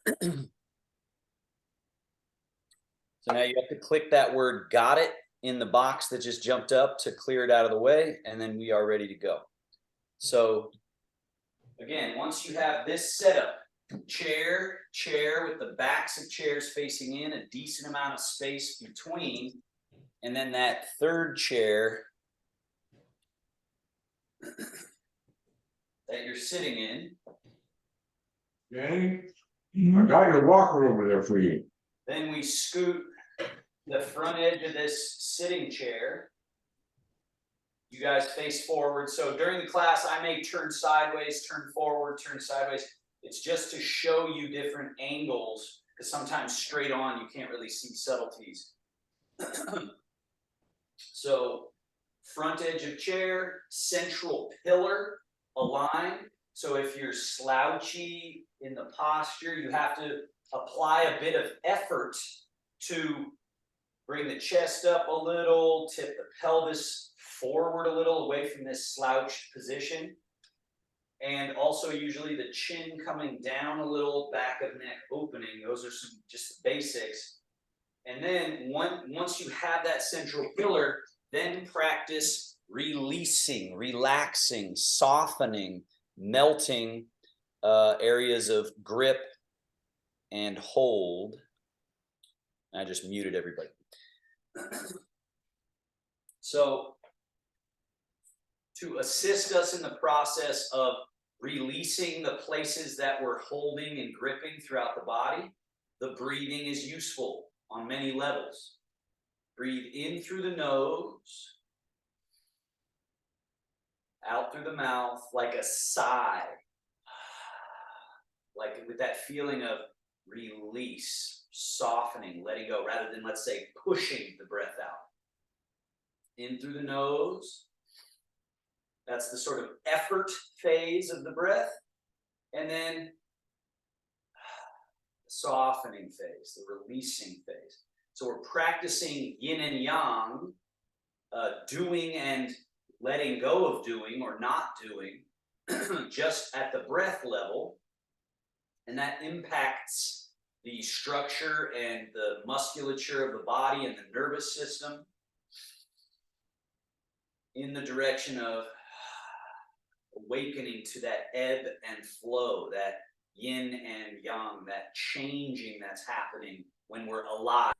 So now you have to click that word "got it" in the box that just jumped up to clear it out of the way, and then we are ready to go. So again, once you have this setup, chair with the backs of chairs facing in, a decent amount of space between, and then that third chair that you're sitting in. Okay, I got your walker over there for you. Then we scoot the front edge of this sitting chair. You guys face forward. So during the class, I may turn sideways, turn forward, turn sideways. It's just to show you different angles, because sometimes straight on you can't really see subtleties. So front edge of chair, central pillar aligned. So if you're slouchy in the posture, you have to apply a bit of effort to bring the chest up a little, tip the pelvis forward a little away from this slouched position. And also usually the chin coming down a little, back of neck opening. Those are some just the basics. And then once you have that central pillar, then practice releasing, relaxing, softening, melting areas of grip and hold. I just muted everybody. So to assist us in the process of releasing the places that we're holding and gripping throughout the body, the breathing is useful on many levels. Breathe in through the nose, out through the mouth like a sigh, like with that feeling of release, softening, letting go, rather than, let's say, pushing the breath out. In through the nose. That's the sort of effort phase of the breath. And then the softening phase, the releasing phase. So we're practicing yin and yang, doing and letting go of doing or not doing, just at the breath level. And that impacts the structure and the musculature of the body and the nervous system in the direction of awakening to that ebb and flow, that yin and yang, that changing that's happening when we're alive,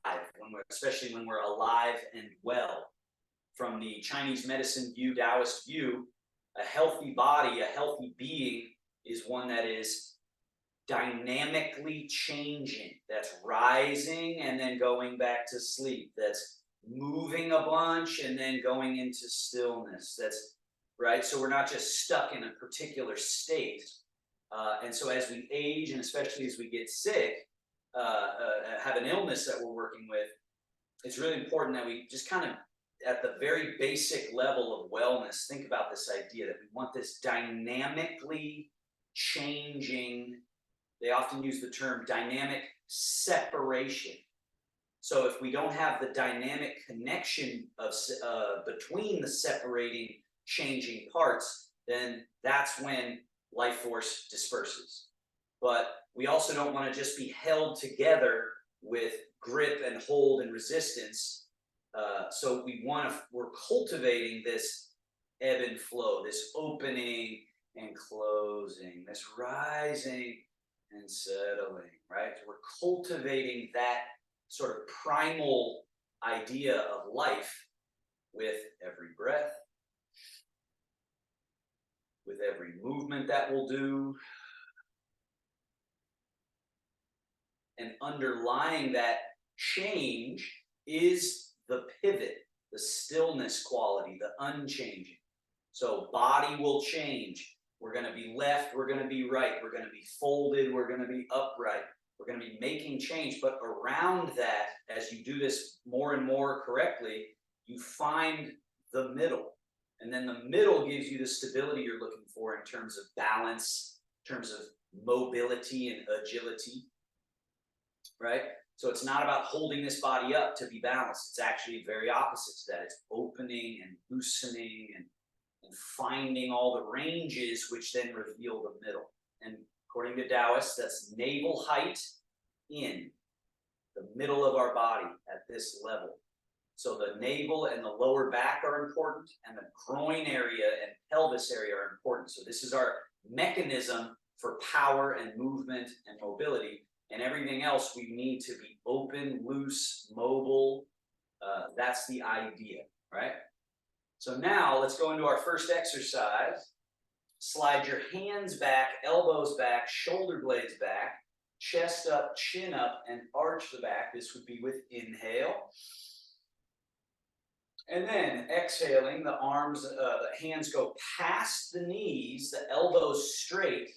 especially when we're alive and well. From the Chinese medicine view, Taoist view, a healthy body, a healthy being is one that is dynamically changing, that's rising and then going back to sleep, that's moving a bunch and then going into stillness, that's right. So we're not just stuck in a particular state. And so as we age, and especially as we get sick, have an illness that we're working with, it's really important that we just kind of, at the very basic level of wellness, think about this idea that we want this dynamically changing. They often use the term dynamic separation. So if we don't have the dynamic connection of between the separating, changing parts, then that's when life force disperses. But we also don't want to just be held together with grip and hold and resistance. So we're cultivating this ebb and flow, this opening and closing, this rising and settling, right? We're cultivating that sort of primal idea of life with every breath, with every movement that we'll do. And underlying that change is the pivot, the stillness quality, the unchanging. So body will change. We're going to be left, we're going to be right, we're going to be folded, we're going to be upright. We're going to be making change, but around that, as you do this more and more correctly, you find the middle. And then the middle gives you the stability you're looking for in terms of balance, in terms of mobility and agility, right? So it's not about holding this body up to be balanced. It's actually very opposite to that. It's opening and loosening and finding all the ranges, which then reveal the middle. And according according to Taoists, that's navel height in the middle of our body at this level. So the navel and the lower back are important, and the groin area and pelvis area are important. So this is our mechanism for power and movement and mobility, and everything else we need to be open, loose, mobile. That's the idea, right? So now let's go into our first exercise. Slide your hands back, elbows back, shoulder blades back, chest up, chin up, and arch the back. This would be with inhale. And then exhaling, the arms, the hands go past the knees, the elbows straight,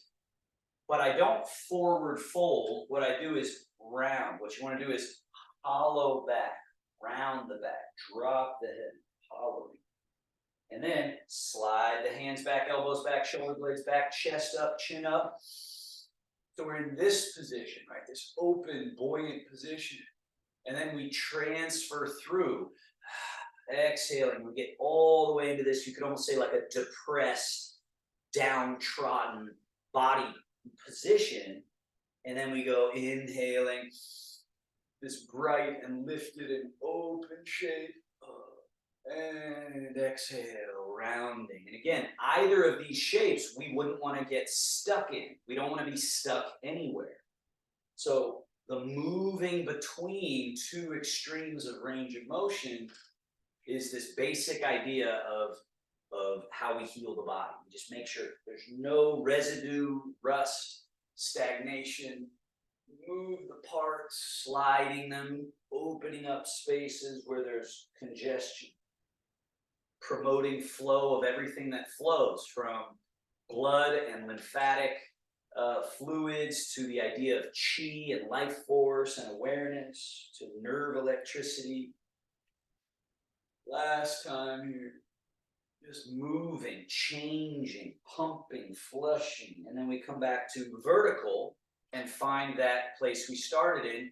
but I don't forward fold. What I do is round. What you want to do is hollow back, round the back, drop the head, hollowing. And then slide the hands back, elbows back, shoulder blades back, chest up, chin up. So we're in this position, right? This open, buoyant position. And then we transfer through. Exhaling, we get all the way into this, you could almost say like a depressed, downtrodden body position. And then we go inhaling, this bright and lifted and open shape. And exhale, rounding. And again, either of these shapes we wouldn't want to get stuck in. We don't want to be stuck anywhere. So the moving between two extremes of range of motion is this basic idea of how we heal the body. We just make sure there's no residue, rust, stagnation. Move the parts, sliding them, opening up spaces where there's congestion. Promoting flow of everything that flows, from blood and lymphatic fluids to the idea of chi and life force and awareness, to nerve electricity. Last time here, just moving, changing, pumping, flushing, and then we come back to vertical and find that place we started in.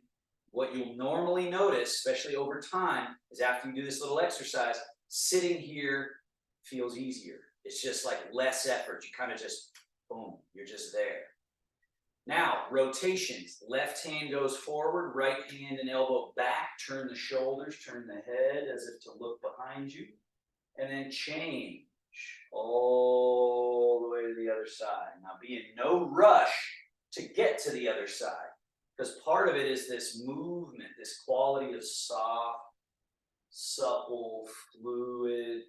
What you'll normally notice, especially over time, is after you do this little exercise, sitting here feels easier. It's just like less effort. You kind of just, boom, you're just there. Now, rotations. Left hand goes forward, right hand and elbow back. Turn the shoulders, turn the head as if to look behind you. And then change all the way to the other side. Now, be in no rush to get to the other side, because part of it is this movement, this quality of soft, supple, fluid,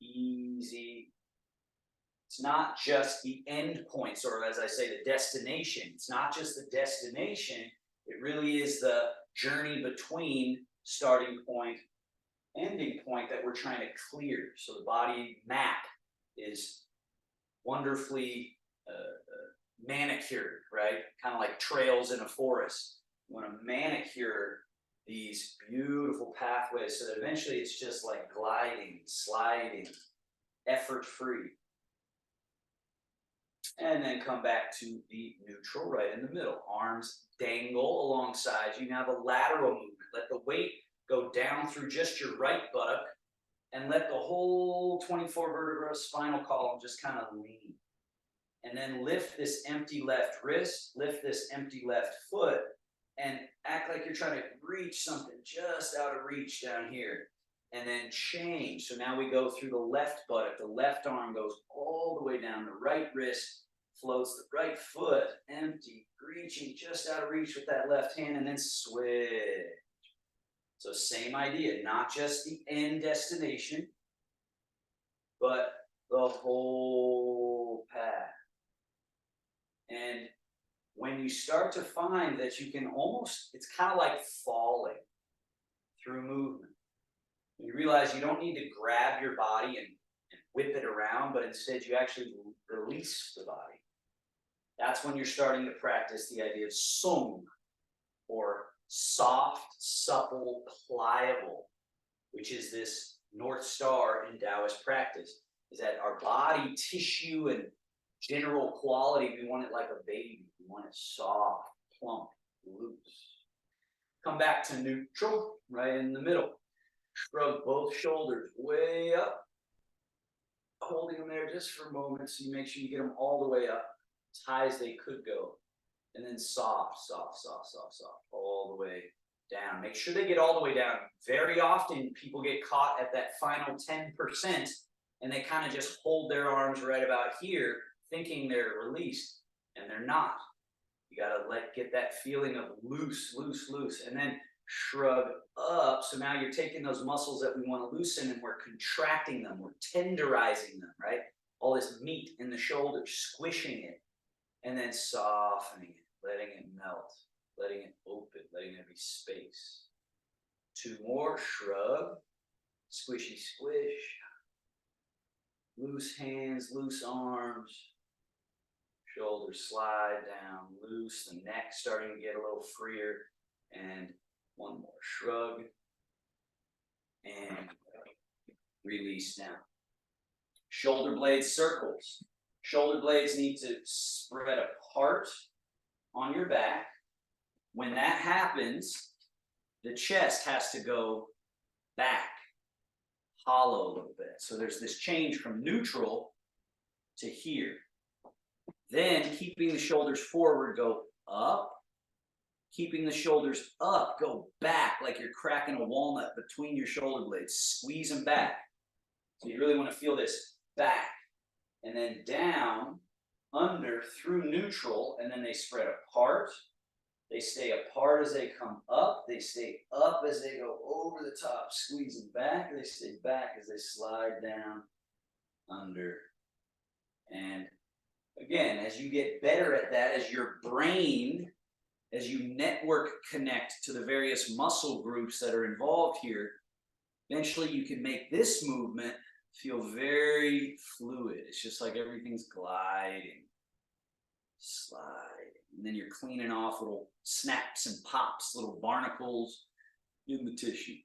easy. It's not just the end points, or as I say, the destination. It's not just the destination. It really is the journey between starting point, ending point that we're trying to clear. So the body map is wonderfully manicured, right? Kind of like trails in a forest. You want to manicure these beautiful pathways so that eventually it's just like gliding, sliding, effort-free. And then come back to the neutral, right in the middle. Arms dangle alongside you. Now the lateral movement. Let the weight go down through just your right buttock and let the whole 24 vertebra spinal column just kind of lean. And then lift this empty left wrist, lift this empty left foot, and act like you're trying to reach something just out of reach down here. And then change. So now we go through the left buttock. The left arm goes all the way down. The right wrist floats. The right foot empty, reaching just out of reach with that left hand, and then switch. So same idea, not just the end destination, but the whole path. And when you start to find that you can almost, it's kind of like falling through movement. You realize you don't need to grab your body and whip it around, but instead you actually release the body. That's when you're starting to practice the idea of sung, or soft, supple, pliable, which is this North Star in Taoist practice, is that our body tissue and general quality, we want it like a baby. We want it soft, plump, loose. Come back to neutral, right in the middle. Shrug both shoulders way up, holding them there just for a moment so you make sure you get them all the way up. as high as they could go. And then soft, soft, soft, soft, soft, all the way down. Make sure they get all the way down. Very often people get caught at that final 10% and they kind of just hold their arms right about here, thinking they're released, and they're not. You gotta get that feeling of loose, loose, loose, and then shrug up. So now you're taking those muscles that we want to loosen and we're contracting them, we're tenderizing them, right? All this meat in the shoulder, squishing it, and then softening it, letting it melt, letting it open, letting there be space. 2 more, shrug, squishy squish, loose hands, loose arms, shoulders slide down, loose, the neck starting to get a little freer, and 1 more, shrug, and release down. Shoulder blades circles. Shoulder blades need to spread apart on your back. When that happens, the chest has to go back, hollow a little bit. So there's this change from neutral to here. Then keeping the shoulders forward, go up. Keeping the shoulders up, go back like you're cracking a walnut between your shoulder blades. Squeeze them back. So you really want to feel this back. And then down, under, through neutral, and then they spread apart. They stay apart as they come up. They stay up as they go over the top. Squeeze them back. They stay back as they slide down, under, and again, as you get better at that, as your brain, as you network connect to the various muscle groups that are involved here, eventually you can make this movement feel very fluid. It's just like everything's gliding, sliding, and then you're cleaning off little snaps and pops, little barnacles in the tissue.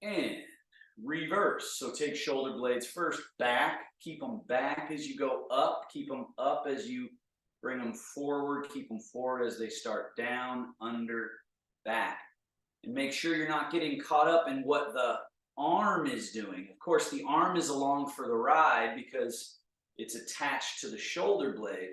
And reverse. So take shoulder blades first, back, keep them back as you go up, keep them up as you bring them forward, keep them forward as they start down, under, back. And make sure you're not getting caught up in what the arm is doing. Of course, the arm is along for the ride because it's attached to the shoulder blade.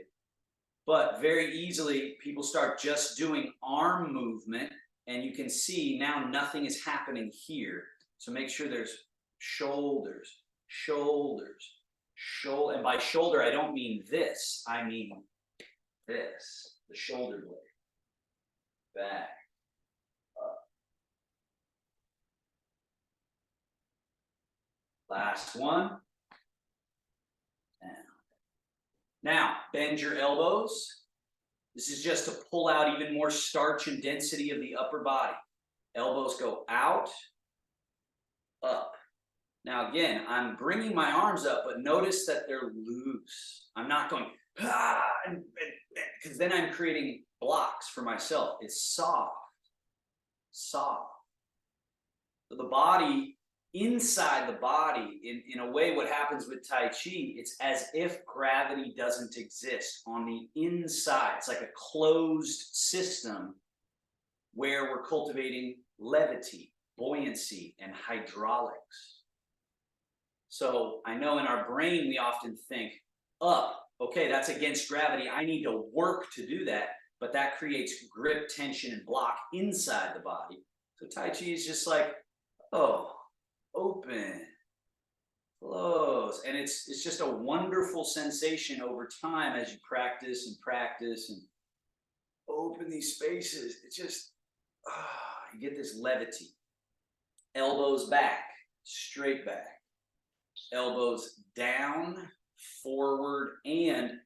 But very easily, people start just doing arm movement, and you can see now nothing is happening here. So make sure there's shoulders, shoulders, shoulder. And by shoulder, I don't mean this. I mean this, the shoulder blade. Back, up. Last one. Down. Now, bend your elbows. This is just to pull out even more starch and density of the upper body. Elbows go out, up. Now again, I'm bringing my arms up, but notice that they're loose. I'm not going, because then I'm creating blocks for myself. It's soft, soft. So the body, inside the body, in a way, what happens with Tai Chi, it's as if gravity doesn't exist on the inside. It's like a closed system where we're cultivating levity, buoyancy, and hydraulics. So I know in our brain, we often think up, okay, that's against gravity. I need to work to do that, but that creates grip, tension, and block inside the body. So Tai Chi is just like, oh, open, close. And it's just a wonderful sensation over time as you practice and practice and open these spaces. It's just, you get this levity. Elbows back, straight back. Elbows down, forward, and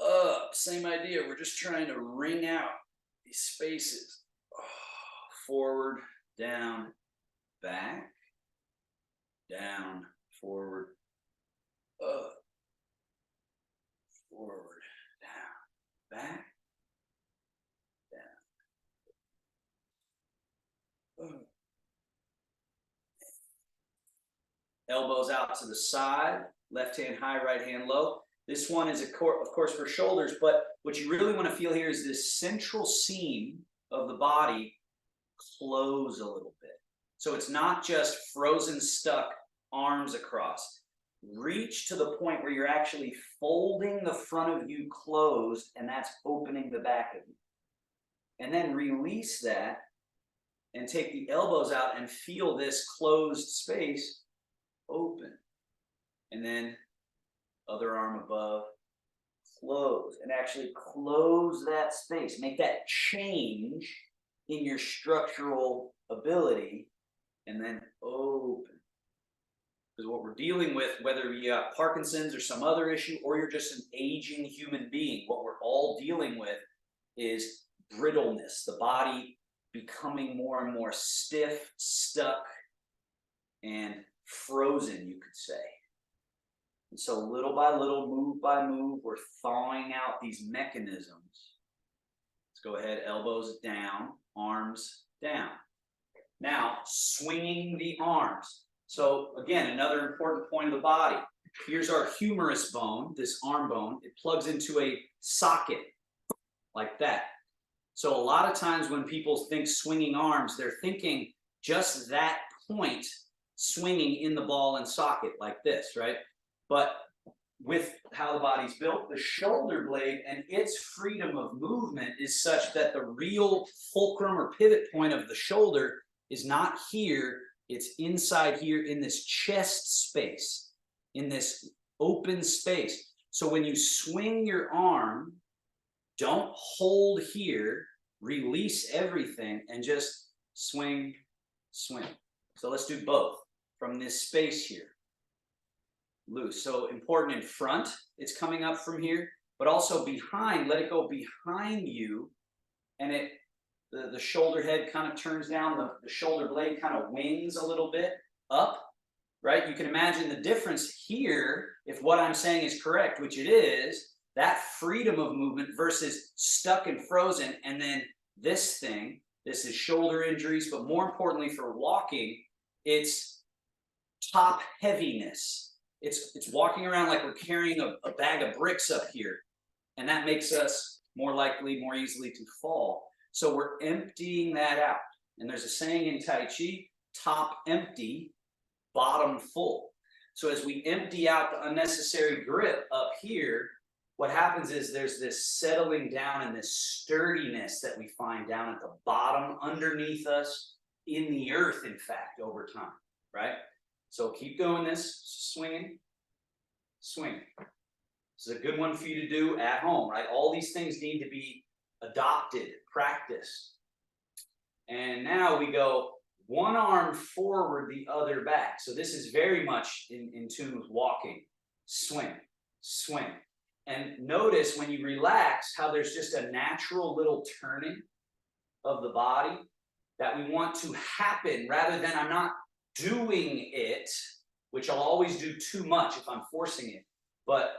up. Same idea. We're just trying to wring out these spaces. Forward, down, back, down, forward, up, forward, down, back, down, up. Elbows out to the side, left hand high, right hand low. This one is, of course, for shoulders, but what you really want to feel here is this central seam of the body close a little bit. So it's not just frozen, stuck arms across. reach to the point where you're actually folding the front of you closed, and that's opening the back of you. And then release that and take the elbows out and feel this closed space open. And then other arm above, close, and actually close that space. Make that change in your structural ability, and then open. Because what we're dealing with, whether you have Parkinson's or some other issue, or you're just an aging human being, what we're all dealing with is brittleness, the body becoming more and more stiff, stuck, and frozen, you could say. And so little by little, move by move, we're thawing out these mechanisms. Let's go ahead, elbows down, arms down. Now, swinging the arms. So again, another important point of the body. Here's our humerus bone, this arm bone. It plugs into a socket like that. So a lot of times when people think swinging arms, they're thinking just that point swinging in the ball and socket like this, right? But with how the body's built, the shoulder blade and its freedom of movement is such that the real fulcrum or pivot point of the shoulder is not here, it's inside here in this chest space, in this open space. So when you swing your arm, don't hold here, release everything, and just swing, swing. So let's do both from this space here. Loose. So important in front, it's coming up from here, but also behind, let it go behind you, and the shoulder head kind of turns down, the shoulder blade kind of wings a little bit up, right? You can imagine the difference here, if what I'm saying is correct, which it is, that freedom of movement versus stuck and frozen, and then this thing, this is shoulder injuries, but more importantly for walking, it's top heaviness. It's walking around like we're carrying a bag of bricks up here, and that makes us more likely, more easily to fall. So we're emptying that out. And there's a saying in Tai Chi, top empty, bottom full. So as we empty out the unnecessary grip up here, what happens is there's this settling down and this sturdiness that we find down at the bottom, underneath us, in the earth, in fact, over time, right? So keep doing this, swinging, swing. This is a good one for you to do at home, right? All these things need to be adopted, practiced. And now we go one arm forward, the other back. So this is very much in tune with walking. Swing, swing. And notice when you relax how there's just a natural little turning of the body that we want to happen rather than I'm not doing it, which I'll always do too much if I'm forcing it, but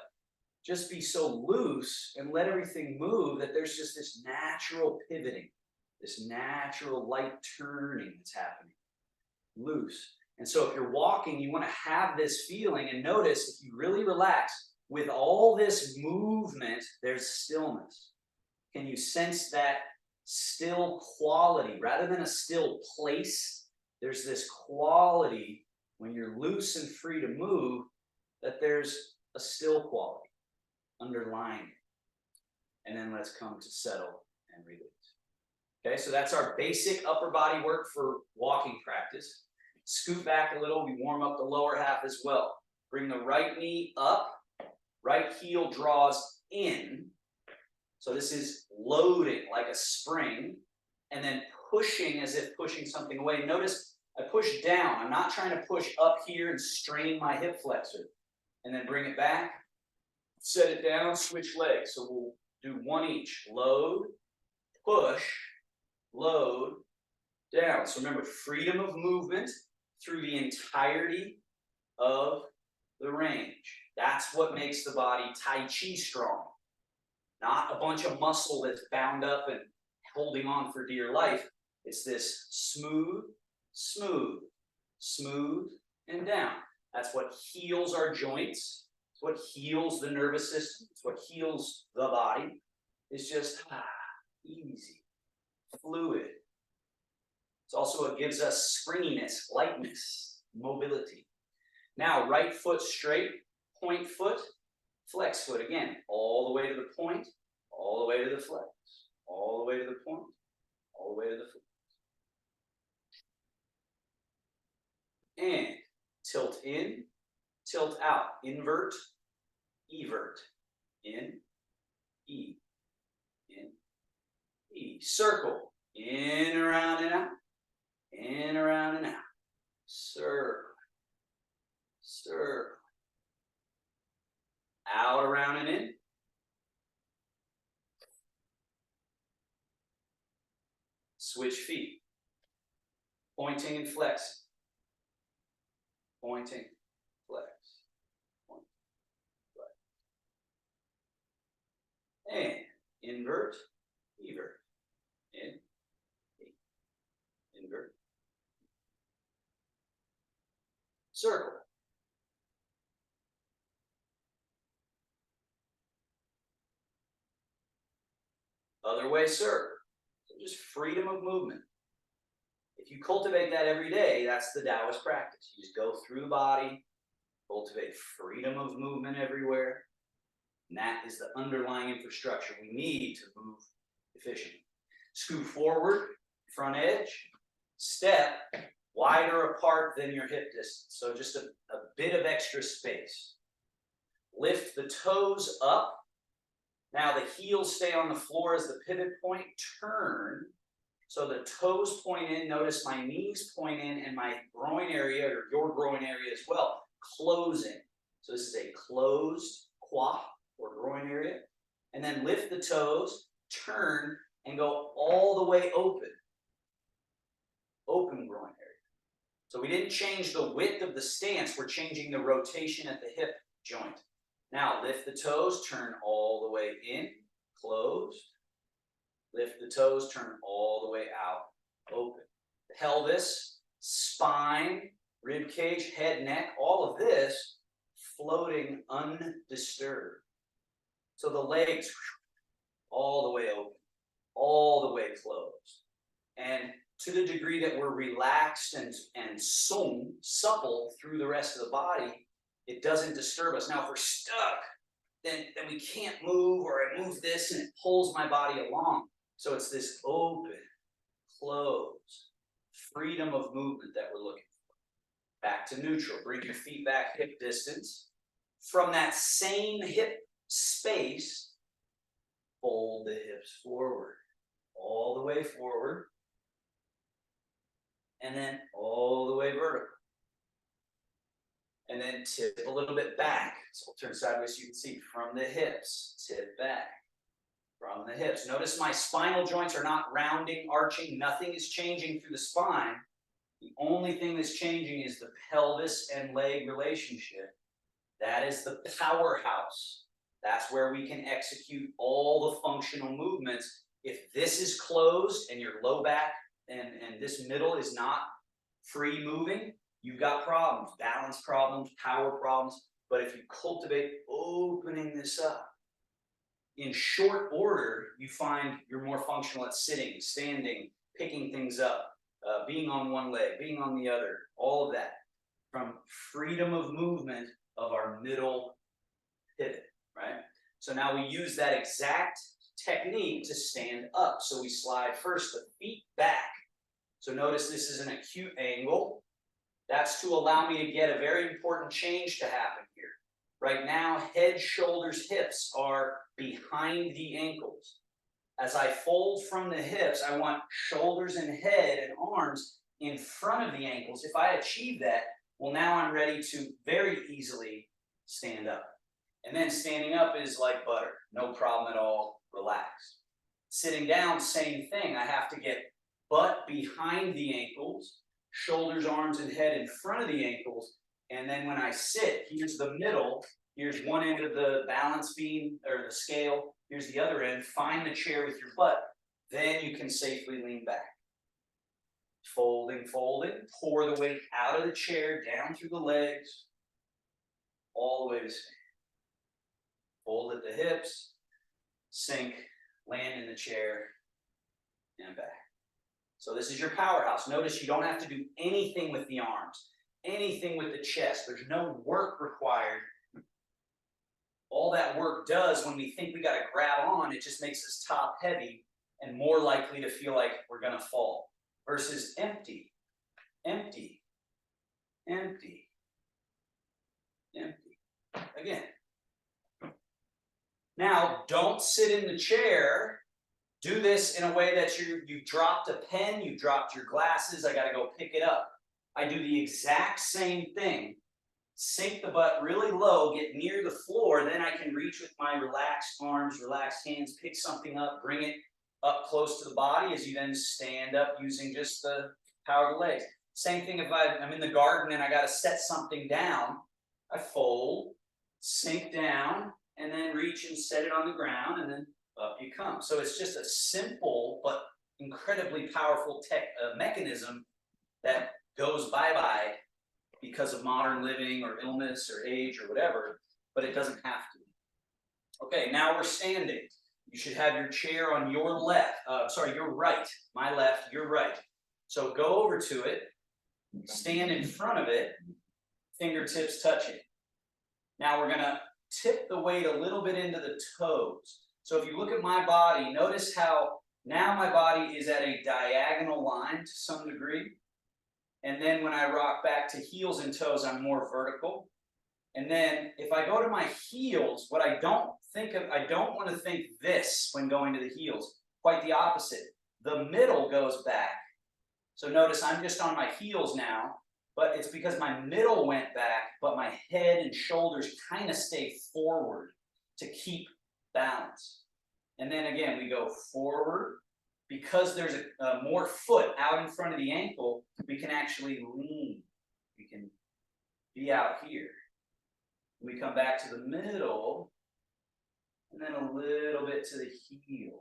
just be so loose and let everything move that there's just this natural pivoting, this natural light turning that's happening, loose. And so if you're walking, you want to have this feeling, and notice if you really relax, with all this movement, there's stillness. Can you sense that still quality rather than a still place? There's this quality when you're loose and free to move that there's a still quality underlying it. And then let's come to settle and release. Okay, so that's our basic upper body work for walking practice. Scoot back a little, we warm up the lower half as well. Bring the right knee up, right heel draws in. So this is loading like a spring, and then pushing as if pushing something away. Notice I push down. I'm not trying to push up here and strain my hip flexor. And then bring it back, set it down, switch legs. So we'll do one each. Load, push, load, down. So remember, freedom of movement through the entirety of the range. That's what makes the body Tai Chi strong. Not a bunch of muscle that's bound up and holding on for dear life. It's this smooth, smooth, smooth, and down. That's what heals our joints. It's what heals the nervous system. It's what heals the body. It's just easy, fluid. It's also what gives us springiness, lightness, mobility. Now, right foot straight, point foot, flex foot. Again, all the way to the point, all the way to the flex, all the way to the point, all the way to the flex. And tilt in, tilt out, invert, evert, in, E, in, E. Circle, in, around, and out, in, around, and out. Circle, circle. Out, around, and in. Switch feet. Pointing and flexing. Pointing, flex. Point, flex. And invert, evert. In, invert. Circle. Other way circle. So just freedom of movement. If you cultivate that every day, that's the Taoist practice. You just go through the body, cultivate freedom of movement everywhere. And that is the underlying infrastructure we need to move efficiently. Scoot forward, front edge, step wider apart than your hip distance. So just a bit of extra space. Lift the toes up. Now the heels stay on the floor as the pivot point. Turn. So the toes point in. Notice my knees point in and my groin area, or your groin area as well, closing. So this is a closed quad or groin area. And then lift the toes, turn, and go all the way open. Open groin area. So we didn't change the width of the stance. We're changing the rotation at the hip joint. Now lift the toes, turn all the way in, closed. Lift the toes, turn all the way out, open. Pelvis, spine, rib cage, head, neck, all of this floating undisturbed. So the legs all the way open, all the way closed. And to the degree that we're relaxed and supple through the rest of the body, it doesn't disturb us. Now, if we're stuck, then we can't move, or I move this and it pulls my body along. So it's this open, close, freedom of movement that we're looking for. Back to neutral. Bring your feet back hip distance. From that same hip space, fold the hips forward, all the way forward, and then all the way vertical. And then tip a little bit back. So we'll turn sideways so you can see from the hips, tip back. From the hips. Notice my spinal joints are not rounding, arching. Nothing is changing through the spine. The only thing that's changing is the pelvis and leg relationship. That is the powerhouse. That's where we can execute all the functional movements. If this is closed and your low back and this middle is not free moving, you've got problems, balance problems, power problems. But if you cultivate opening this up, in short order, you find you're more functional at sitting, standing, picking things up, being on one leg, being on the other, all of that. From freedom of movement of our middle pivot, right? So now we use that exact technique to stand up. So we slide first the feet back. So notice this is an acute angle. That's to allow me to get a very important change to happen here. Right now, head, shoulders, hips are behind the ankles. As I fold from the hips, I want shoulders and head and arms in front of the ankles. If I achieve that, well, now I'm ready to very easily stand up. And then standing up is like butter, no problem at all, relaxed. Sitting down, same thing. I have to get butt behind the ankles, shoulders, arms, and head in front of the ankles. And then when I sit, here's the middle. Here's one end of the balance beam or the scale. Here's the other end. Find the chair with your butt. Then you can safely lean back. Folding, folding. Pour the weight out of the chair, down through the legs, all the way to stand. Fold at the hips, sink, land in the chair, and back. So this is your powerhouse. Notice you don't have to do anything with the arms. anything with the chest. There's no work required. All that work does when we think we got to grab on, it just makes us top heavy and more likely to feel like we're going to fall. Versus empty, empty, empty, empty. Again. Now, don't sit in the chair. Do this in a way that you dropped a pen, you dropped your glasses, I got to go pick it up. I do the exact same thing. Sink the butt really low, get near the floor, then I can reach with my relaxed arms, relaxed hands, pick something up, bring it up close to the body as you then stand up using just the power of the legs. Same thing if I'm in the garden and I got to set something down, I fold, sink down, and then reach and set it on the ground, and then up you come. So it's just a simple but incredibly powerful mechanism that goes bye-bye because of modern living or illness or age or whatever, but it doesn't have to. Okay, now we're standing. You should have your chair on your left, your right. My left, your right. So go over to it, stand in front of it, fingertips touching. Now we're gonna tip the weight a little bit into the toes. So if you look at my body, notice how now my body is at a diagonal line to some degree. And then when I rock back to heels and toes, I'm more vertical. And then if I go to my heels, what I don't want to think this when going to the heels, quite the opposite. The middle goes back. So notice I'm just on my heels now, but it's because my middle went back, but my head and shoulders kind of stay forward to keep balance. And then again, we go forward. Because there's a more foot out in front of the ankle, we can actually lean. We can be out here. We come back to the middle, and then a little bit to the heels.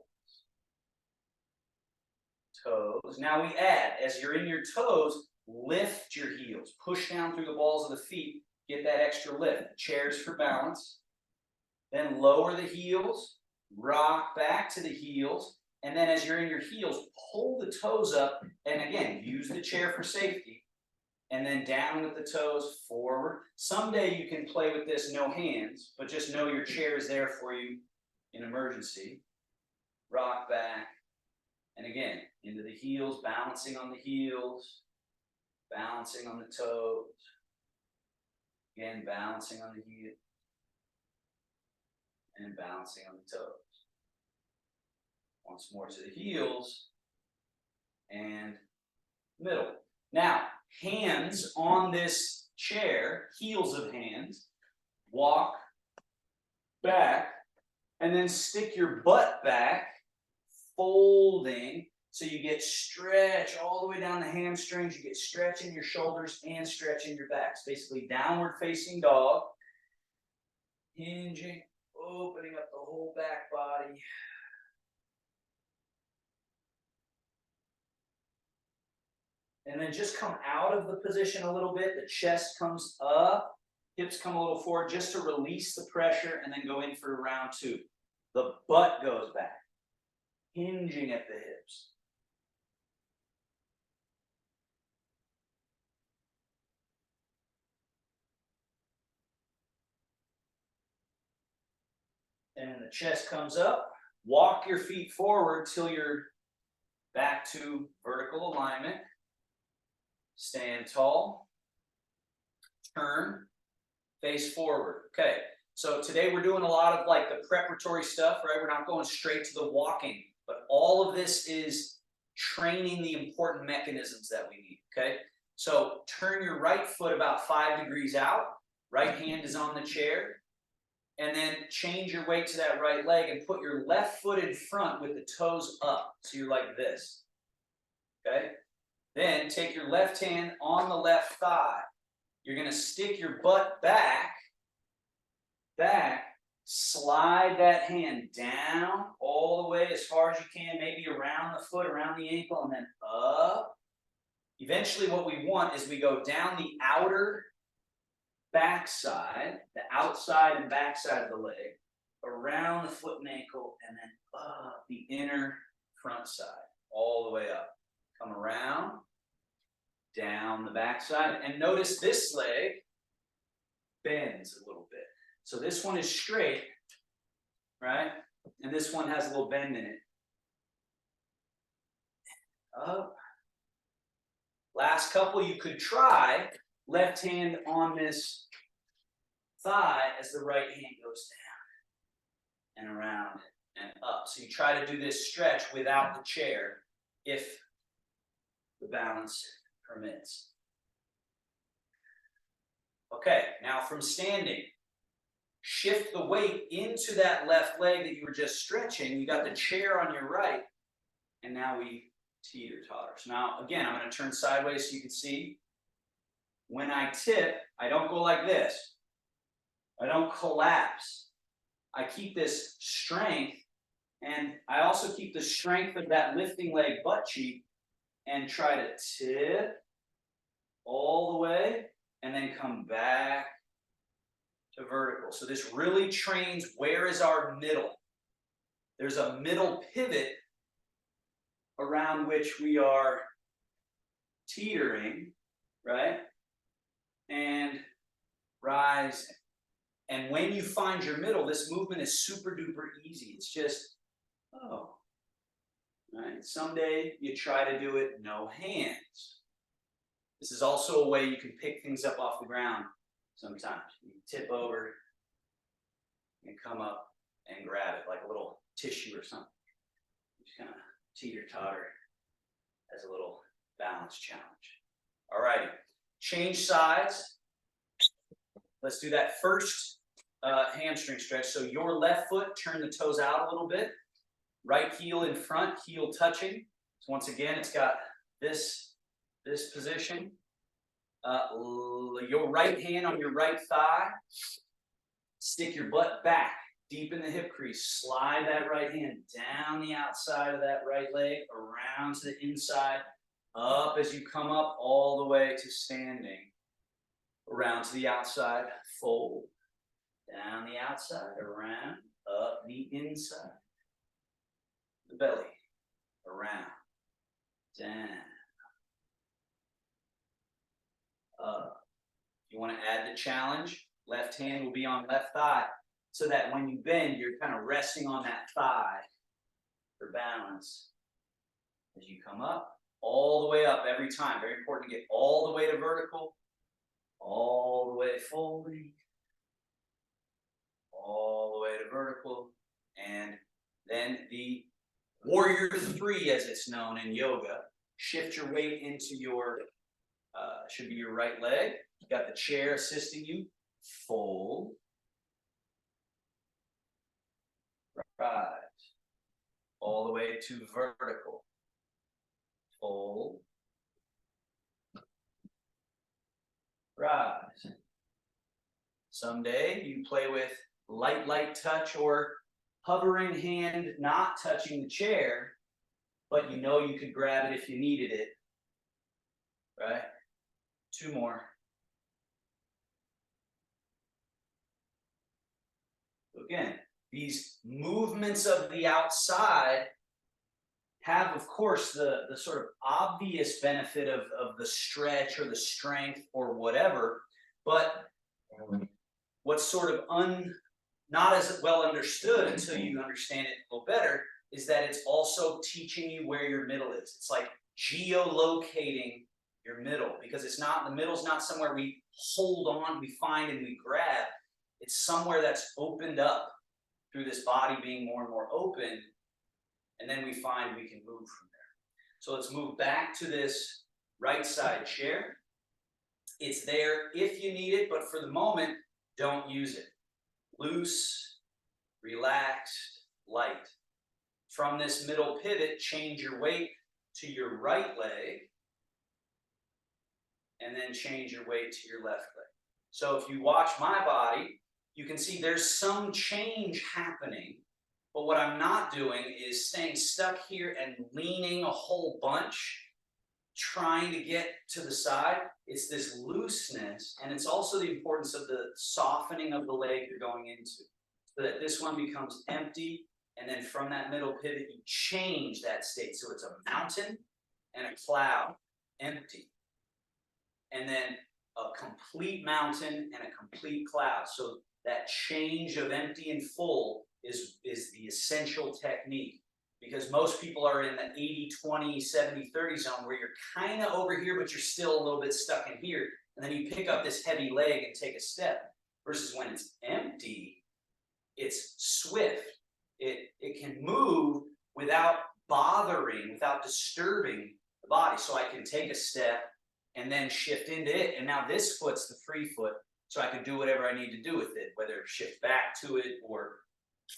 Toes. Now we add, as you're in your toes, lift your heels. Push down through the balls of the feet. Get that extra lift. Chairs for balance. Then lower the heels. Rock back to the heels. And then as you're in your heels, pull the toes up. And again, use the chair for safety. And then down with the toes, forward. Someday you can play with this no hands, but just know your chair is there for you in emergency. Rock back. And again, into the heels, balancing on the heels. Balancing on the toes. Again, balancing on the heels. And balancing on the toes. Once more to the heels and middle. Now, hands on this chair, heels of hands, walk back, and then stick your butt back, folding, so you get stretch all the way down the hamstrings, you get stretch in your shoulders and stretch in your backs. Basically, downward facing dog, hinging, opening up the whole back body. And then just come out of the position a little bit. The chest comes up, hips come a little forward just to release the pressure and then go in for round two. The butt goes back, hinging at the hips. And the chest comes up. Walk your feet forward till you're back to vertical alignment. Stand tall. Turn. Face forward. Okay. So today we're doing a lot of like the preparatory stuff, right? We're not going straight to the walking, but all of this is training the important mechanisms that we need, okay? So turn your right foot about 5 degrees out. Right hand is on the chair. And then change your weight to that right leg and put your left foot in front with the toes up. So you're like this, okay? Then take your left hand on the left thigh. You're going to stick your butt back, slide that hand down all the way as far as you can, maybe around the foot, around the ankle, and then up. Eventually what we want is we go down the outer backside, the outside and backside of the leg, around the foot and ankle, and then up the inner front side, all the way up. Come around, down the backside. And notice this leg bends a little bit. So this one is straight, right? And this one has a little bend in it. Up. Last couple, you could try left hand on this thigh as the right hand goes down and around and up. So you try to do this stretch without the chair if the balance permits. Okay, now from standing, shift the weight into that left leg that you were just stretching. You got the chair on your right, and now we teeter-totter. So now, again, I'm going to turn sideways so you can see. When I tip, I don't go like this. I don't collapse. I keep this strength, and I also keep the strength of that lifting leg butt cheek and try to tip all the way and then come back to vertical. So this really trains where is our middle. There's a middle pivot around which we are teetering, right? And rise. And when you find your middle, this movement is super duper easy. It's just, oh, right? Someday you try to do it no hands. This is also a way you can pick things up off the ground sometimes. You tip over and come up and grab it like a little tissue or something. Just kind of teeter-totter as a little balance challenge. All righty, change sides. Let's do that first hamstring stretch. So your left foot, turn the toes out a little bit. Right heel in front, heel touching. So once again, it's got this position. Your right hand on your right thigh. Stick your butt back, deep in the hip crease. Slide that right hand down the outside of that right leg, around to the inside, up as you come up all the way to standing. Around to the outside, fold. Down the outside, around, up the inside. The belly, around, down, up. If you want to add the challenge, left hand will be on left thigh, so that when you bend, you're kind of resting on that thigh for balance. As you come up, all the way up every time. Very important to get all the way to vertical, all the way folding, all the way to vertical, and then the Warrior 3, as it's known in yoga. Shift your weight into your, should be your right leg. You got the chair assisting you. Fold. Rise. All the way to vertical. Fold. Rise. Someday you play with light touch or hovering hand, not touching the chair, but you know you could grab it if you needed it, right? 2 more. Again, these movements of the outside have, of course, the sort of obvious benefit of the stretch or the strength or whatever, but what's sort of not as well understood until you understand it a little better is that it's also teaching you where your middle is. It's like geolocating your middle, because it's not, the middle's not somewhere we hold on, we find and we grab. It's somewhere that's opened up through this body being more and more open, and then we find we can move from there. So let's move back to this right side chair. It's there if you need it, but for the moment, don't use it. Loose, relaxed, light. From this middle pivot, change your weight to your right leg, and then change your weight to your left leg. So if you watch my body, you can see there's some change happening, but what I'm not doing is staying stuck here and leaning a whole bunch, trying to get to the side. It's this looseness, and it's also the importance of the softening of the leg you're going into, so that this one becomes empty, and then from that middle pivot, you change that state. So it's a mountain and a cloud, empty. and then a complete mountain and a complete cloud. So that change of empty and full is the essential technique, because most people are in the 80-20, 70-30 zone where you're kind of over here, but you're still a little bit stuck in here. And then you pick up this heavy leg and take a step, versus when it's empty, it's swift. It can move without bothering, without disturbing the body. So I can take a step and then shift into it. And now this foot's the free foot. So I can do whatever I need to do with it, whether shift back to it or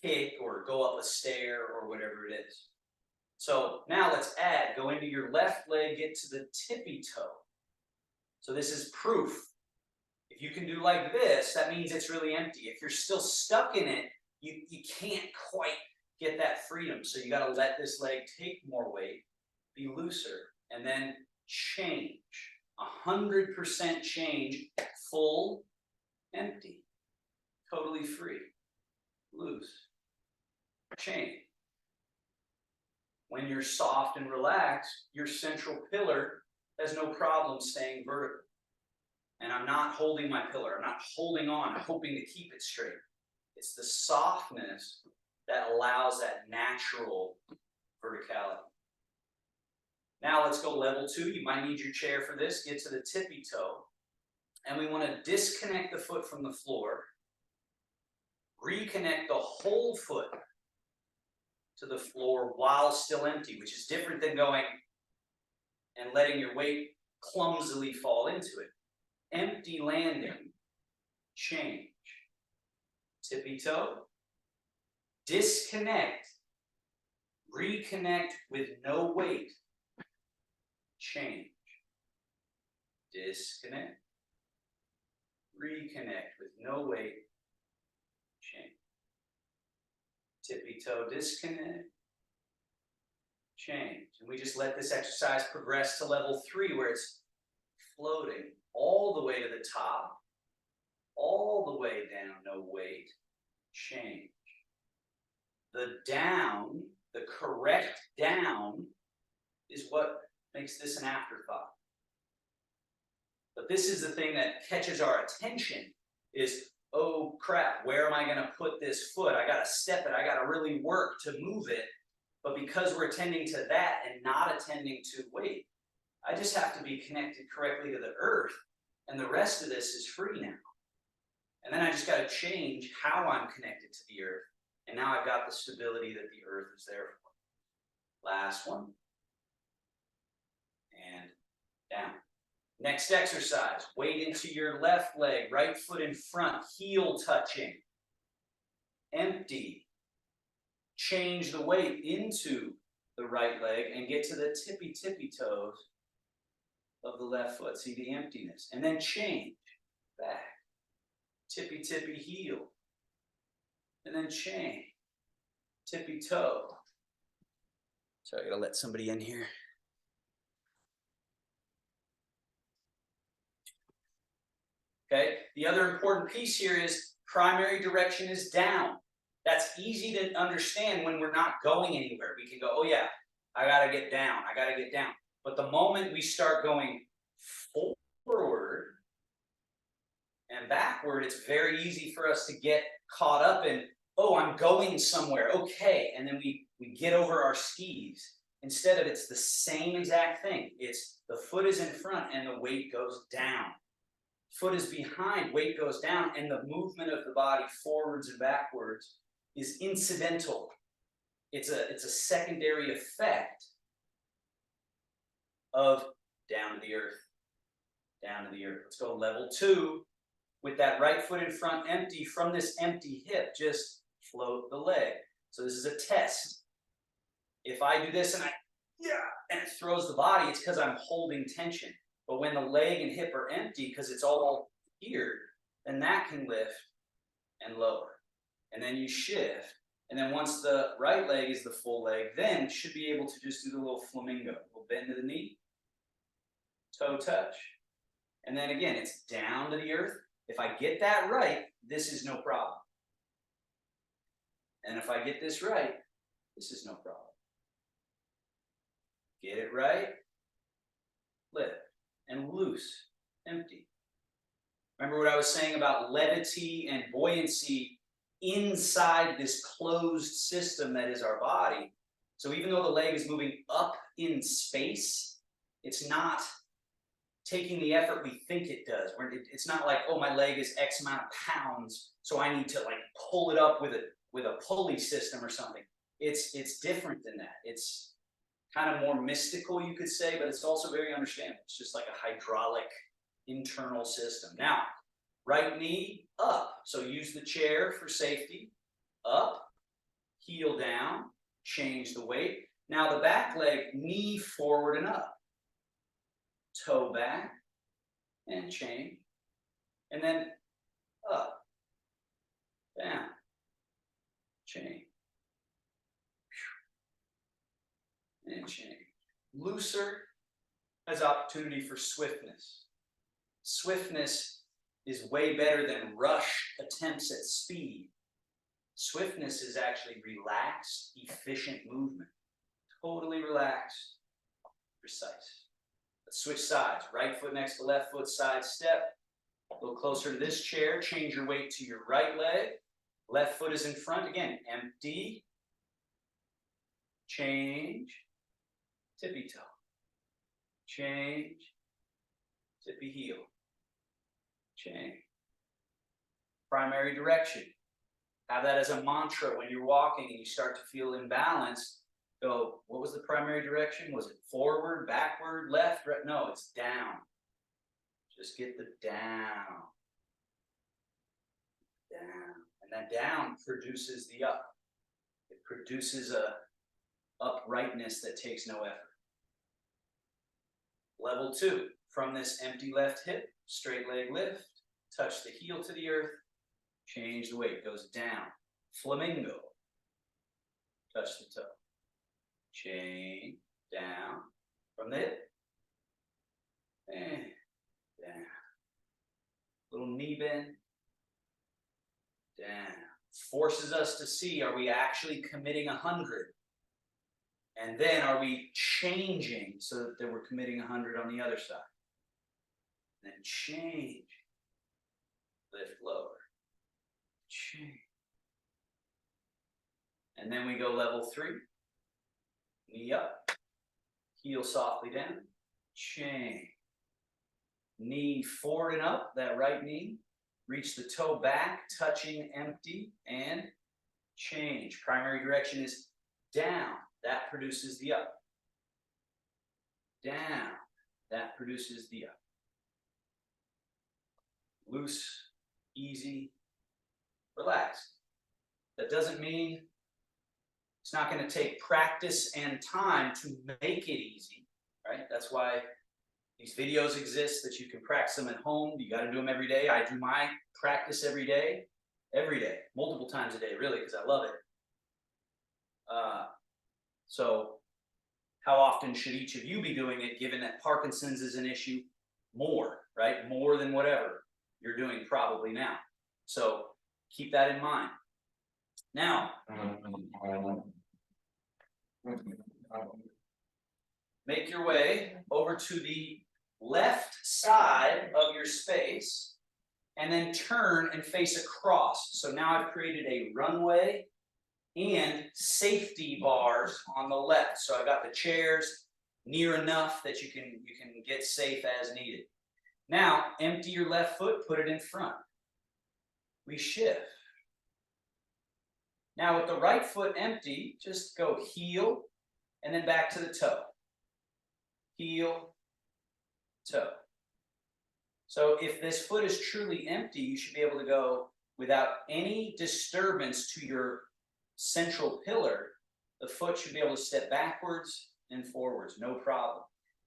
kick or go up a stair or whatever it is. So now let's add, go into your left leg, get to the tippy toe. So this is proof. If you can do like this, that means it's really empty. If you're still stuck in it, you can't quite get that freedom. So you got to let this leg take more weight, be looser, and then change. 100% change, full, empty, totally free, loose, change. When you're soft and relaxed, your central pillar has no problem staying vertical. And I'm not holding my pillar. I'm not holding on, I'm hoping to keep it straight. It's the softness that allows that natural verticality. Now let's go level 2. You might need your chair for this. Get to the tippy toe. And we want to disconnect the foot from the floor. Reconnect the whole foot to the floor while still empty, which is different than going and letting your weight clumsily fall into it. Empty landing, change. Tippy toe, disconnect, reconnect with no weight, change. Disconnect, reconnect with no weight, change. Tippy toe, disconnect, change. And we just let this exercise progress to level 3, where it's floating all the way to the top, all the way down, no weight, change. The down, the correct down, is what makes this an afterthought. But this is the thing that catches our attention, is, oh crap, where am I going to put this foot? I got to step it, I got to really work to move it. But because we're attending to that and not attending to weight, I just have to be connected correctly to the earth, and the rest of this is free now. And then I just got to change how I'm connected to the earth, and now I've got the stability that the earth is there for. Last one. And down. Next exercise, weight into your left leg, right foot in front, heel touching. Empty. Change the weight into the right leg and get to the tippy toes of the left foot. See the emptiness. And then change back. Tippy heel. And then change. Tippy toe. So I gotta let somebody in here. Okay, the other important piece here is primary direction is down. That's easy to understand when we're not going anywhere. We can go, oh yeah, I gotta get down, I gotta get down. But the moment we start going forward and backward, it's very easy for us to get caught up in, oh, I'm going somewhere, okay. And then we get over our skis. Instead of, it's the same exact thing. It's the foot is in front and the weight goes down. Foot is behind, weight goes down, and the movement of the body forwards and backwards is incidental. It's a secondary effect of down to the earth. Down to the earth. Let's go level 2. With that right foot in front empty, from this empty hip, just float the leg. So this is a test. If I do this and and it throws the body, it's because I'm holding tension. But when the leg and hip are empty, because it's all here, then that can lift and lower. And then you shift. And then once the right leg is the full leg, then you should be able to just do the little flamingo. We'll bend to the knee, toe touch. And then again, it's down to the earth. If I get that right, this is no problem. And if I get this right, this is no problem. Get it right, lift, and loose. empty. Remember what I was saying about levity and buoyancy inside this closed system that is our body. So even though the leg is moving up in space, it's not taking the effort we think it does. It's not like, oh, my leg is X amount of pounds, so I need to like pull it up with a pulley system or something. It's different than that. It's kind of more mystical, you could say, but it's also very understandable. It's just like a hydraulic internal system. Now, right knee up. So use the chair for safety. Up, heel down, change the weight. Now the back leg, knee forward and up. Toe back and change. And then up, down, change. And change. Looser has opportunity for swiftness. Swiftness is way better than rush attempts at speed. Swiftness is actually relaxed, efficient movement. Totally relaxed, precise. Let's switch sides. Right foot next to left foot, side step. A little closer to this chair. Change your weight to your right leg. Left foot is in front. Again, empty. Change. Tippy toe. Change. Tippy heel. Change. Primary direction. Have that as a mantra when you're walking and you start to feel imbalanced. Go, what was the primary direction? Was it forward, backward, left, right? No, it's down. Just get the down. Down. And that down produces the up. It produces a uprightness that takes no effort. Level 2, from this empty left hip, straight leg lift, touch the heel to the earth, change the weight, goes down. Flamingo, touch the toe. Change, down, from the hip, and down. Little knee bend, down. Forces us to see, are we actually committing 100? And then are we changing so that we're committing 100 on the other side? And then change. Lift lower. Change. And then we go level 3. Knee up. Heel softly down. Change. Knee forward and up, that right knee. Reach the toe back, touching empty, and change. Primary direction is down. That produces the up. Down. That produces the up. Loose, easy, relaxed. That doesn't mean it's not going to take practice and time to make it easy, right? That's why these videos exist, that you can practice them at home. You got to do them every day. I do my practice every day, multiple times a day, really, because I love it. So how often should each of you be doing it, given that Parkinson's is an issue? More, right? More than whatever you're doing probably now. So keep that in mind. Now, make your way over to the left side of your space and then turn and face across. So now I've created a runway and safety bars on the left. So I've got the chairs near enough that you can get safe as needed. Now, empty your left foot, put it in front. We shift. Now with the right foot empty, just go heel and then back to the toe. Heel, toe. So if this foot is truly empty, you should be able to go without any disturbance to your central pillar. The foot should be able to step backwards and forwards, no problem.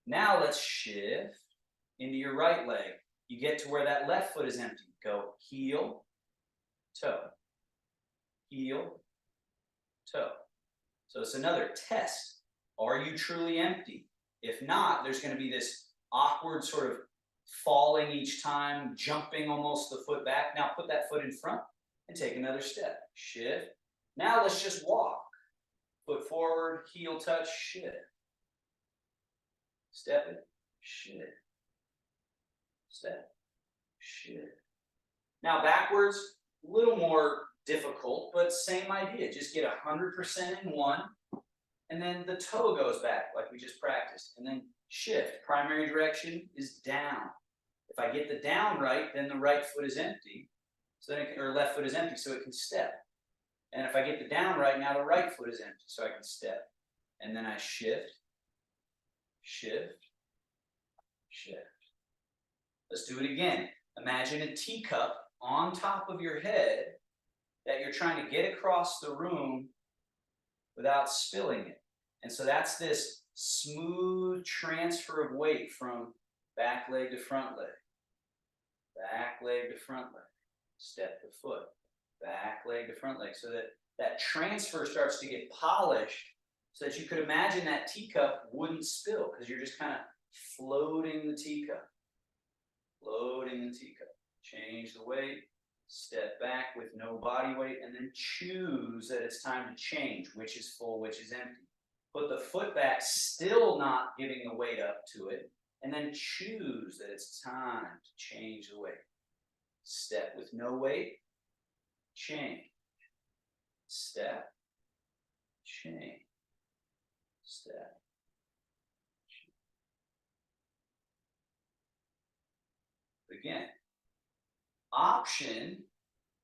Now let's shift into your right leg. You get to where that left foot is empty. Go heel, toe, heel, toe. So it's another test. Are you truly empty? If not, there's going to be this awkward sort of falling each time, jumping almost the foot back. Now put that foot in front and take another step. Shift. Now let's just walk. Foot forward, heel touch, shift. Step it, shift. step, shift. Now backwards, a little more difficult, but same idea. Just get 100% in one, and then the toe goes back like we just practiced, and then shift. Primary direction is down. If I get the down right, then the right foot is empty, so then or left foot is empty, so it can step. And if I get the down right, now the right foot is empty, so I can step. And then I shift, shift, shift. Let's do it again. Imagine a teacup on top of your head that you're trying to get across the room without spilling it. And so that's this smooth transfer of weight from back leg to front leg, back leg to front leg, step the foot, back leg to front leg, so that that transfer starts to get polished, so that you could imagine that teacup wouldn't spill, because you're just kind of floating the teacup, floating the teacup. Change the weight, step back with no body weight, and then choose that it's time to change, which is full, which is empty. Put the foot back, still not giving the weight up to it, and then choose that it's time to change the weight. Step with no weight, change. Step, change. Step. Change. Again, option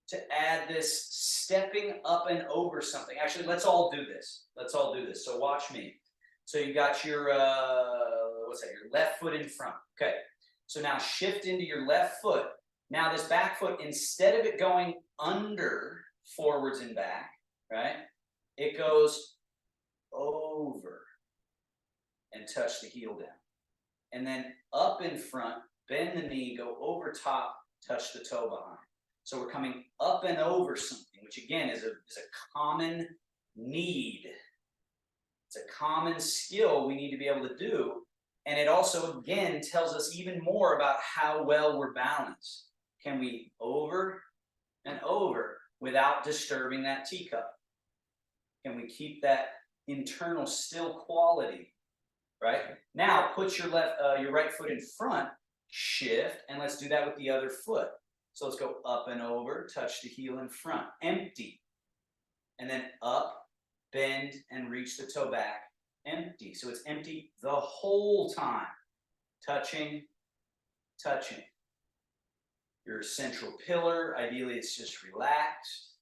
to add this stepping up and over something. Actually, let's all do this. Let's all do this. So watch me. So you got your, what's that, your left foot in front. Okay. So now shift into your left foot. Now this back foot, instead of it going under, forwards and back, right? It goes over and touch the heel down. And then up in front, bend the knee, go over top, touch the toe behind. So we're coming up and over something, which again is a common need. It's a common skill we need to be able to do. And it also, again, tells us even more about how well we're balanced. Can we over and over without disturbing that teacup? Can we keep that internal still quality, right? Now put your right foot in front, shift, and let's do that with the other foot. So let's go up and over, touch the heel in front, empty. And then up, bend, and reach the toe back, empty. So it's empty the whole time. Touching, touching. Your central pillar, ideally it's just relaxed.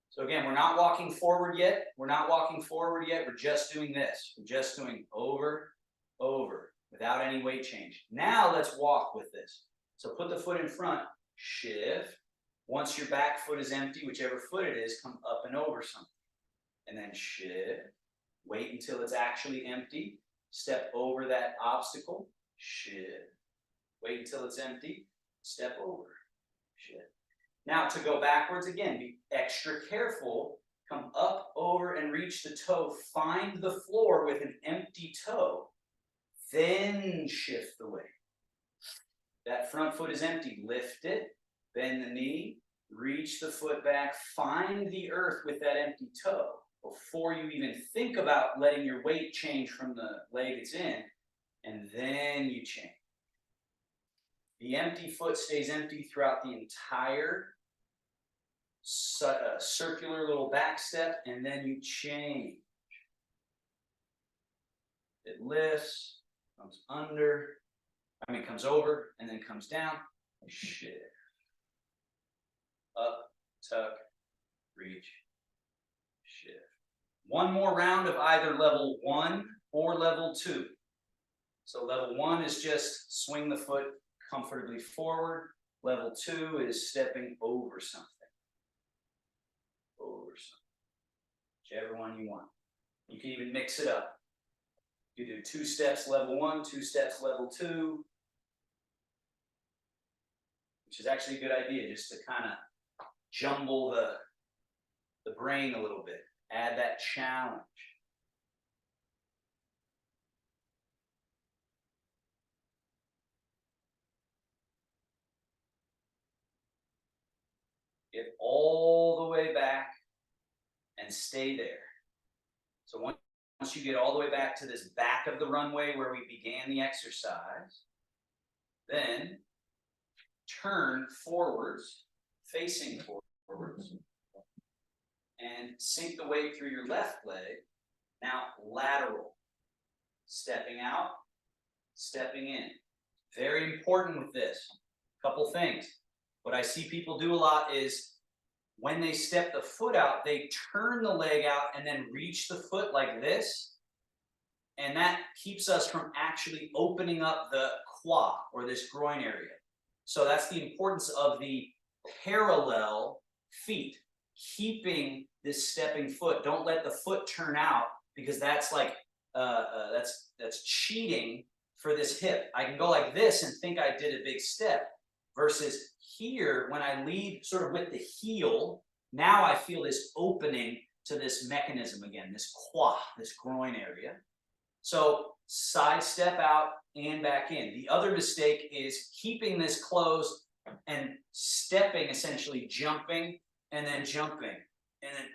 So again, we're not walking forward yet. We're not walking forward yet. We're just doing this. We're just doing over, over, without any weight change. Now let's walk with this. So put the foot in front, shift. Once your back foot is empty, whichever foot it is, come up and over something. And then shift. Wait until it's actually empty. Step over that obstacle, shift. Wait until it's empty, step over, shift. Now to go backwards again, be extra careful. Come up, over, and reach the toe. Find the floor with an empty toe. Then shift the weight. That front foot is empty. Lift it, bend the knee, reach the foot back, find the earth with that empty toe. Before you even think about letting your weight change from the leg it's in, and then you change. The empty foot stays empty throughout the entire circular little back step, and then you change. It lifts, comes under, comes over, and then comes down, and shift. Up, tuck, reach, shift. One more round of either level 1 or level 2. So level 1 is just swing the foot comfortably forward. Level 2 is stepping over something. Over something. Whichever one you want. You can even mix it up. You do 2 steps level 1, 2 steps level 2. Which is actually a good idea, just to kind of jumble the brain a little bit. Add that challenge. Get all the way back and stay there. So once you get all the way back to this back of the runway where we began the exercise, Then turn forwards, facing forwards, and sink the weight through your left leg. Now lateral, stepping out, stepping in. Very important with this. Couple things. What I see people do a lot is when they step the foot out, they turn the leg out and then reach the foot like this. And that keeps us from actually opening up the quad or this groin area. So that's the importance of the parallel feet, keeping this stepping foot. Don't let the foot turn out, because that's like that's cheating for this hip. I can go like this and think I did a big step, versus here, when I lead sort of with the heel, now I feel this opening to this mechanism again, this quad, this groin area. So side step out and back in. The other mistake is keeping this closed and stepping, essentially jumping and then jumping. And then,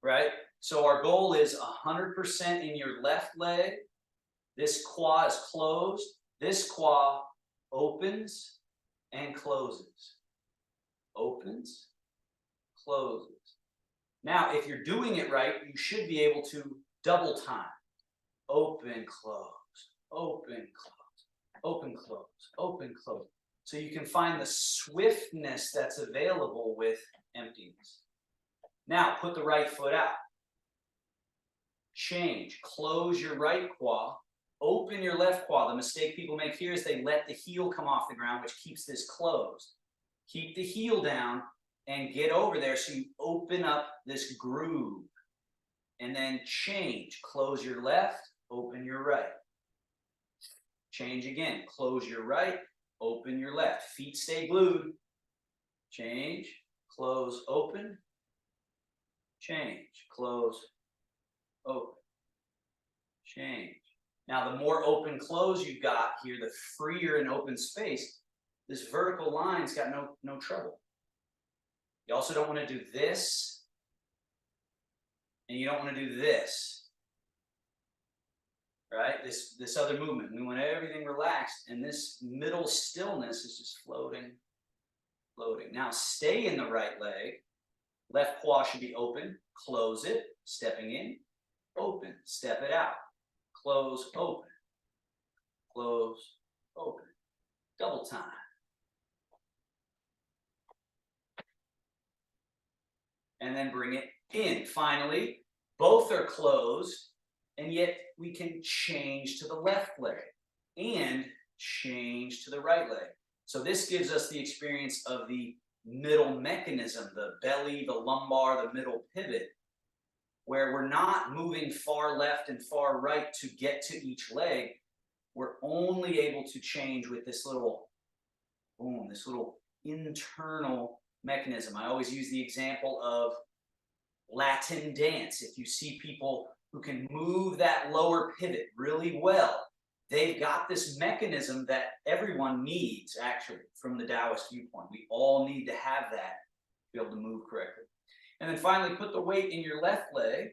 right? So our goal is 100% in your left leg. This quad is closed. This quad opens and closes. Opens, closes. Now, if you're doing it right, you should be able to double time. Open, close, open, close, open, close, open, close. So you can find the swiftness that's available with emptiness. Now, put the right foot out. Change, close your right quad, open your left quad. The mistake people make here is they let the heel come off the ground, which keeps this closed. Keep the heel down and get over there so you open up this groove. And then change, close your left, open your right. Change again, close your right, open your left. Feet stay glued. Change, close, open. Change, close, open. Change. Now, the more open close you've got here, the freer and open space, this vertical line's got no trouble. You also don't want to do this, and you don't want to do this. Right? This other movement. We want everything relaxed, and this middle stillness is just floating, floating. Now stay in the right leg. Left quad should be open. Close it, stepping in, open, step it out. Close, open. Close, open. Double time. And then bring it in. Finally, both are closed. And yet we can change to the left leg and change to the right leg. So this gives us the experience of the middle mechanism, the belly, the lumbar, the middle pivot, where we're not moving far left and far right to get to each leg. We're only able to change with this little, boom, this little internal mechanism. I always use the example of Latin dance. If you see people who can move that lower pivot really well, they've got this mechanism that everyone needs, actually, from the Taoist viewpoint. We all need to have that to be able to move correctly. And then finally, put the weight in your left leg,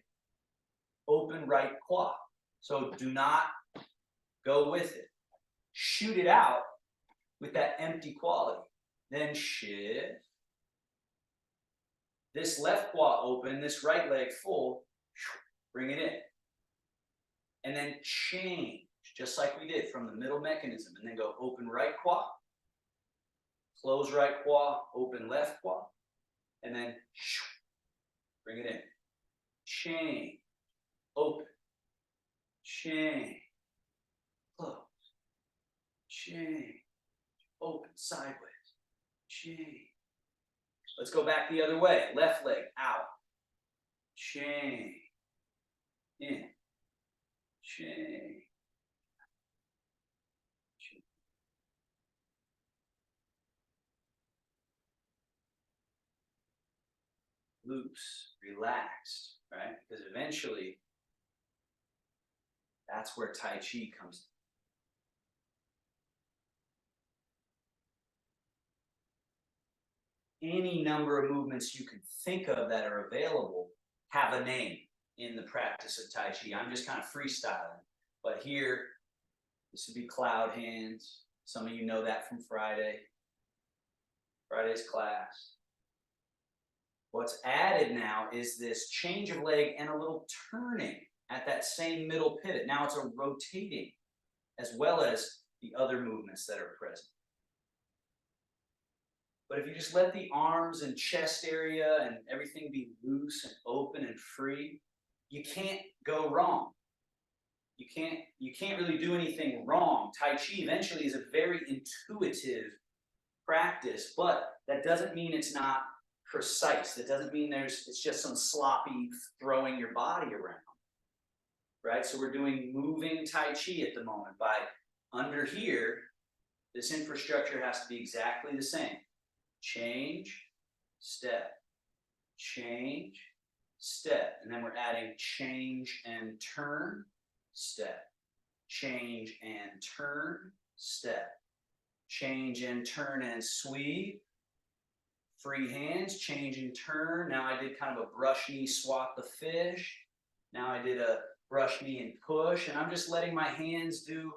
open right quad. So do not go with it. Shoot it out with that empty quality. Then shift. This left quad open, this right leg full, bring it in. And then change, just like we did from the middle mechanism. And then go open right quad, close right quad, open left quad, and then bring it in. Change, open, change, close, change, open, sideways, change. Let's go back the other way. Left leg out, change. In, change, change. Loose, relaxed, right? Because eventually, that's where Tai Chi comes in. Any number of movements you can think of that are available have a name in the practice of Tai Chi. I'm just kind of freestyling. But here, this would be cloud hands, Some of you know that from Friday's class. What's added now is this change of leg and a little turning at that same middle pivot. Now it's a rotating as well as the other movements that are present. But if you just let the arms and chest area and everything be loose and open and free, you can't go wrong. You can't really do anything wrong. Tai Chi eventually is a very intuitive practice, but that doesn't mean it's not precise. That doesn't mean it's just some sloppy throwing your body around. Right? So we're doing moving Tai Chi at the moment. By under here, this infrastructure has to be exactly the same. Change, step, change, step. And then we're adding change and turn, step, change and turn, step, change and turn and sweep, free hands, change and turn. Now I did kind of a brush knee swat the fish. Now I did a brush knee and push, and I'm just letting my hands do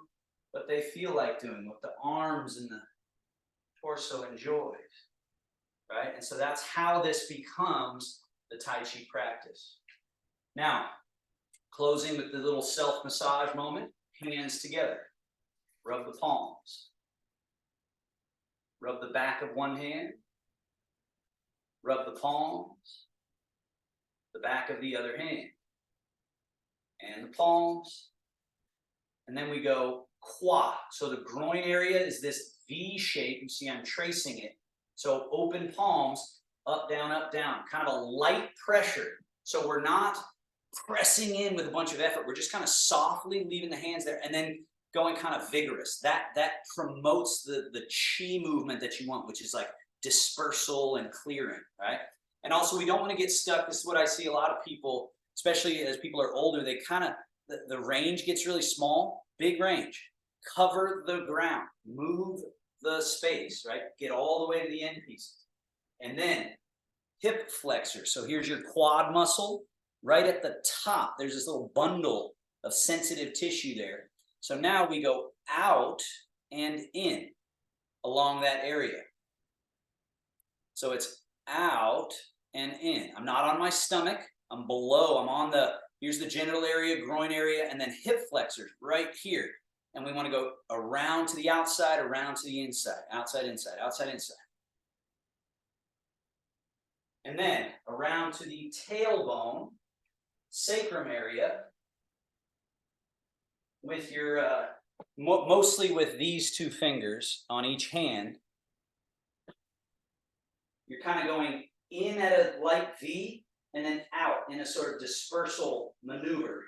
what they feel like doing, what the arms and the torso enjoys, right? And so that's how this becomes the Tai Chi practice. Now, closing with the little self-massage moment, hands together. Rub the palms. Rub the back of one hand. Rub the palms. The back of the other hand. And the palms. And then we go qua. So the groin area is this V shape. You see I'm tracing it. So open palms, up, down, kind of a light pressure. So we're not pressing in with a bunch of effort. We're just kind of softly leaving the hands there and then going kind of vigorous. That promotes the chi movement that you want, which is like dispersal and clearing, right? And also we don't want to get stuck. This is what I see a lot of people, especially as people are older, they kind of, the range gets really small, big range. Cover the ground, move the space, right? Get all the way to the end pieces. And then hip flexor. So here's your quad muscle. Right at the top, there's this little bundle of sensitive tissue there. So now we go out and in along that area. So it's out and in. I'm not on my stomach. I'm below. I'm on here's the genital area, groin area, and then hip flexors right here. And we want to go around to the outside, around to the inside, outside, inside, outside, inside. And then around to the tailbone, sacrum area, with your, mostly with these two fingers on each hand. You're kind of going in at a light V and then out in a sort of dispersal maneuver.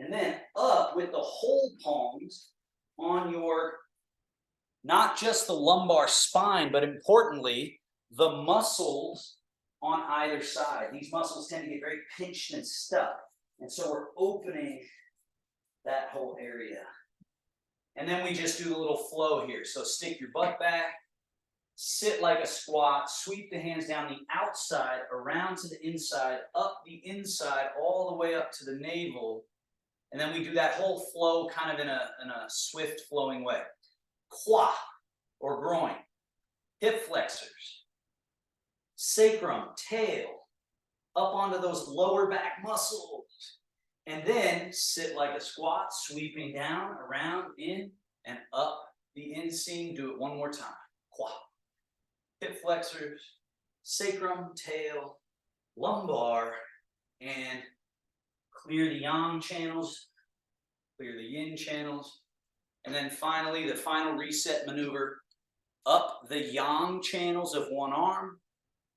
And then up with the whole palms on your, not just the lumbar spine, but importantly, the muscles on either side. These muscles tend to get very pinched and stuck. And so we're opening that whole area. And then we just do a little flow here. So stick your butt back, sit like a squat, sweep the hands down the outside, around to the inside, up the inside, all the way up to the navel. And then we do that whole flow kind of in a swift flowing way. Qua, or groin, hip flexors, sacrum, tail, up onto those lower back muscles. And then sit like a squat, sweeping down, around, in, and up the inseam. Do it one more time. Qua, hip flexors, sacrum, tail, lumbar, and clear the yang channels, clear the yin channels. And then finally, the final reset maneuver, up the yang channels of one arm,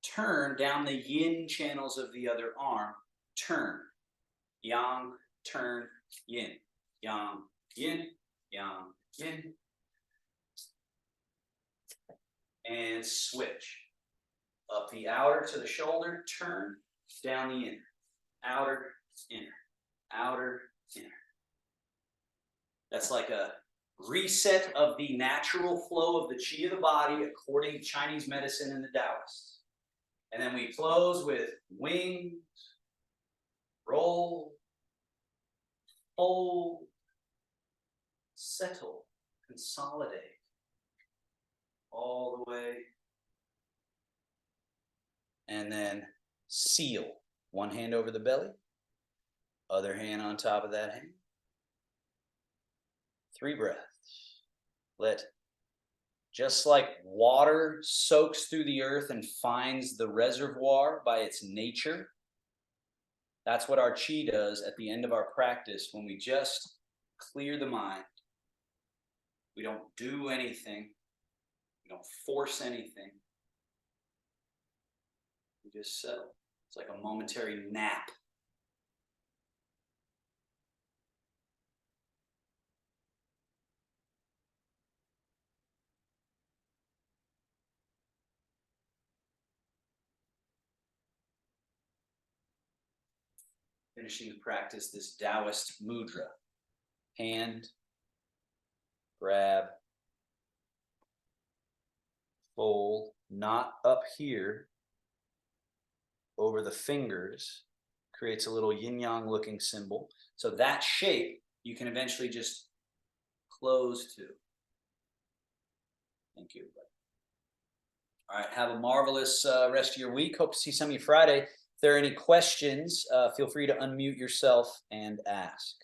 turn down the yin channels of the other arm, turn. Yang, turn, yin. Yang, yin, yang, yin. And switch. Up the outer to the shoulder, turn, down the inner. Outer, inner. Outer, inner. That's like a reset of the natural flow of the chi of the body according to Chinese medicine and the Taoists. And then we close with wings, roll, fold, settle, consolidate all the way. And then seal. One hand over the belly, other hand on top of that hand. 3 breaths. Let, just like water soaks through the earth and finds the reservoir by its nature, that's what our chi does at the end of our practice when we just clear the mind. We don't do anything. We don't force anything. We just settle. It's like a momentary nap. Finishing the practice, this Taoist mudra. Hand, grab, fold, not up here, over the fingers, creates a little yin-yang looking symbol. So that shape, you can eventually just close to. Thank you. All right, have a marvelous rest of your week. Hope to see some of you Friday. If there are any questions, feel free to unmute yourself and ask.